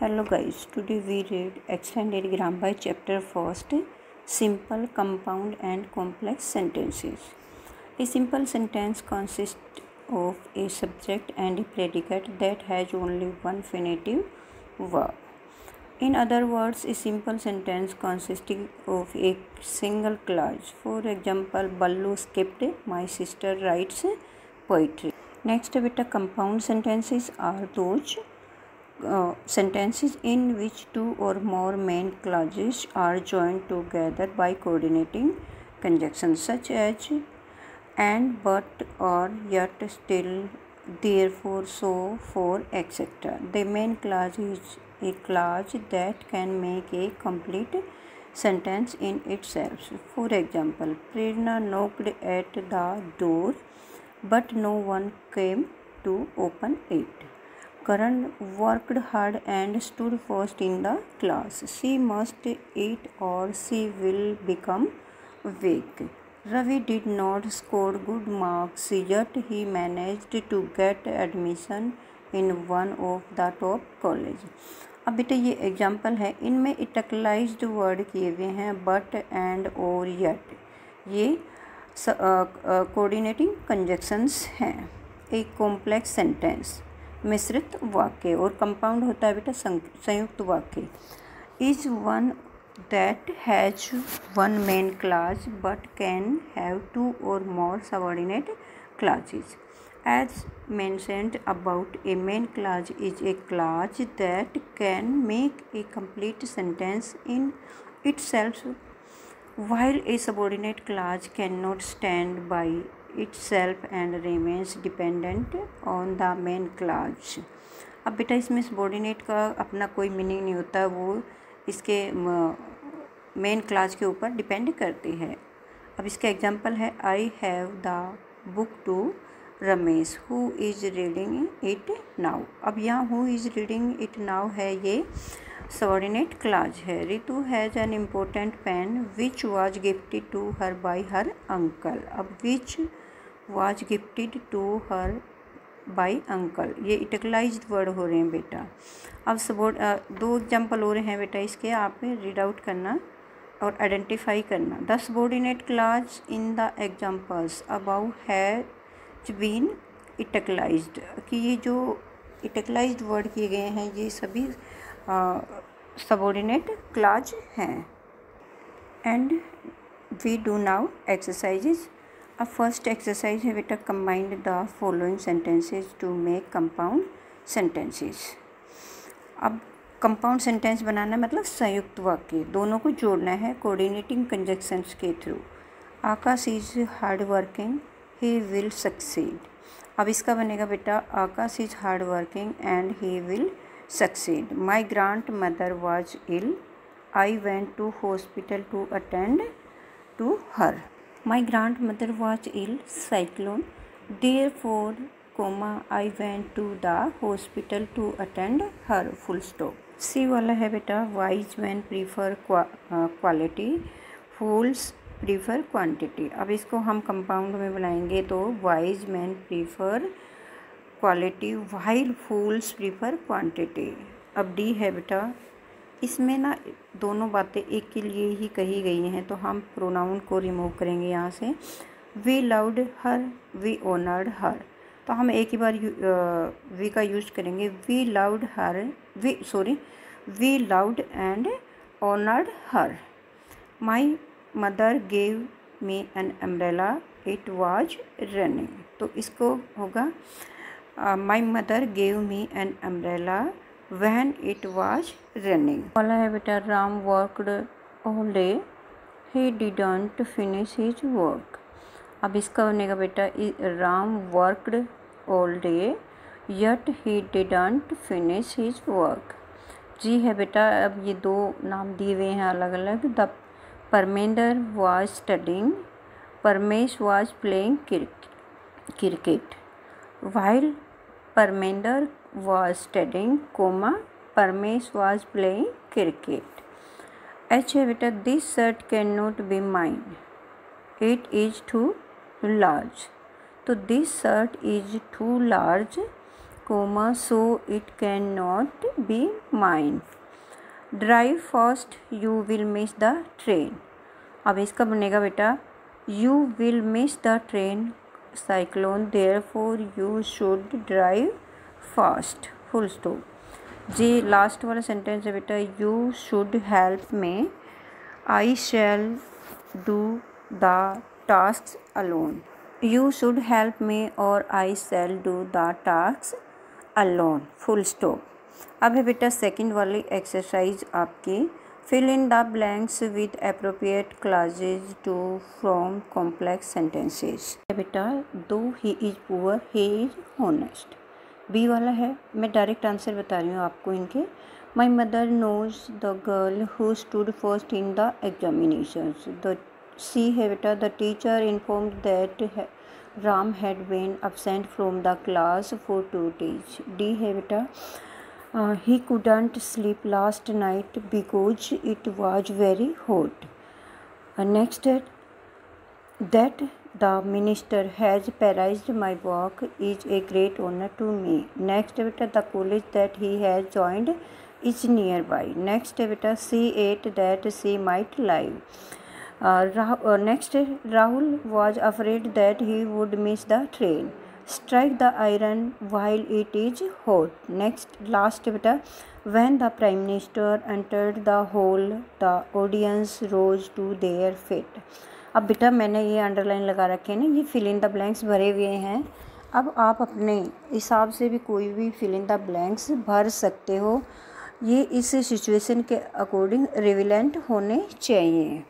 Hello guys, today we read extended grammar chapter first, simple, compound and complex sentences. A simple sentence consists of a subject and a predicate that has only one infinitive verb. In other words, a simple sentence consisting of a single clause. For example, Ballu skipped, my sister writes poetry. Next, beta compound sentences are those sentences in which two or more main clauses are joined together by coordinating conjunctions such as and, but, or, yet, still, therefore, so, for, etc. The main clause is a clause that can make a complete sentence in itself. For example, Prerna knocked at the door, but no one came to open it. Karan worked hard and stood first in the class. She must eat or she will become weak. Ravi did not score good marks, yet he managed to get admission in one of the top college. अब बेटा ये example है, इनमें इटैलिकाइज्ड word किए हुए हैं but and और yet, ये कोऑर्डिनेटिंग कंजक्शंस हैं. एक कॉम्प्लेक्स सेंटेंस मिश्रित वाक्य और कंपाउंड होता है बेटा संयुक्त वाक्य. Is one that has one main clause but can have two or more subordinate clauses. As mentioned above, a main clause is a clause that can make a complete sentence in itself, while a subordinate clause cannot stand by itself and remains dependent on the main clause. अब बेटा इसमें subordinate का अपना कोई meaning नहीं होता, वो इसके मेन क्लाज के ऊपर डिपेंड करती है. अब इसका एग्जांपल है, I have the book to Ramesh who is reading it now. अब यहाँ who is reading it now है, ये सबऑर्डिनेट क्लाज है. Ritu has an important pen which was gifted to her by her uncle. अब which was gifted to her by uncle, ये italicized word हो रहे हैं बेटा. अब दो एग्जाम्पल हो रहे हैं बेटा इसके, आप रीड आउट करना और आइडेंटिफाई करना. The subordinate clause in the examples above has been italicized, कि ये जो इटैलिकाइज्ड वर्ड किए गए हैं ये सभी सबऑर्डिनेट क्लाज हैं. And we do now exercises. अब फर्स्ट एक्सरसाइज है बेटा, combined the following sentences to make compound sentences. अब कंपाउंड सेंटेंस बनाना मतलब संयुक्त वाक्य, दोनों को जोड़ना है कोऑर्डिनेटिंग कंजक्शंस के through. Akash is hard working, he will succeed. अब इसका बनेगा बेटा, Akash is hard working and he will succeed. My grandmother was ill. I went to hospital to attend to her. My grandmother was ill, cyclone. Therefore, I went to the hospital to attend her. Full stop. C वाला है बेटा, wise men prefer quality, fools prefer quantity. अब इसको हम compound में बनाएंगे तो wise men prefer quality while fools prefer quantity. अब डी है बेटा, इसमें ना दोनों बातें एक के लिए ही कही गई हैं, तो हम प्रोनाउन को रिमूव करेंगे यहाँ से. We loved her, we honoured her, तो हम एक ही बार वी का यूज करेंगे. We loved her, we loved and honoured her. My mother gave me an umbrella, it was running. तो इसको होगा, my mother gave me an umbrella when it was raining. वाला है बेटा, Ram worked all day, he didn't finish his work. अब इसका बनेगा बेटा, Ram worked all day yet he didn't finish his work. जी है बेटा, अब ये दो नाम दिए हुए हैं अलग अलग. The Parminder was studying, Paramesh was playing cricket. While Parmender was studying, Parmesh was playing cricket. H है बेटा, this shirt cannot be mine, it is too large. तो this shirt is too large comma, so it cannot be mine. Drive fast, you will miss the train. अब इसका बनेगा बेटा you will miss the train cyclone, therefore you should drive fast. Full stop. Ji last वाला sentence है बेटा you should help me, I shall do the tasks alone. You should help me or I shall do the tasks alone. Full stop. अब है बेटा second वाली exercise आपकी fill in the blanks with appropriate clauses to from complex sentences. बेटा though he is poor he is honest. Be वाला है, मैं direct answer बता रही हूँ आपको इनके. My mother knows the girl who stood first in the examinations. The C है बेटा the teacher informed that Ram had been absent from the class for 2 days. D है बेटा he couldn't sleep last night because it was very hot. Next, that the minister has praised my work is a great honor to me. Next, the college that he has joined is nearby. Next, she ate that she might live. Next, Rahul was afraid that he would miss the train. Strike the iron while it is hot. Next, last beta, when the prime minister entered the hall, the audience rose to their feet. अब बेटा मैंने ये underline लगा रखे हैं ना, ये fill in the blanks भरे हुए हैं. अब आप अपने हिसाब से भी कोई भी फिल इन द ब्लैंक्स भर सकते हो. ये इस सिचुएशन के अकॉर्डिंग रिलेवेंट होने चाहिए.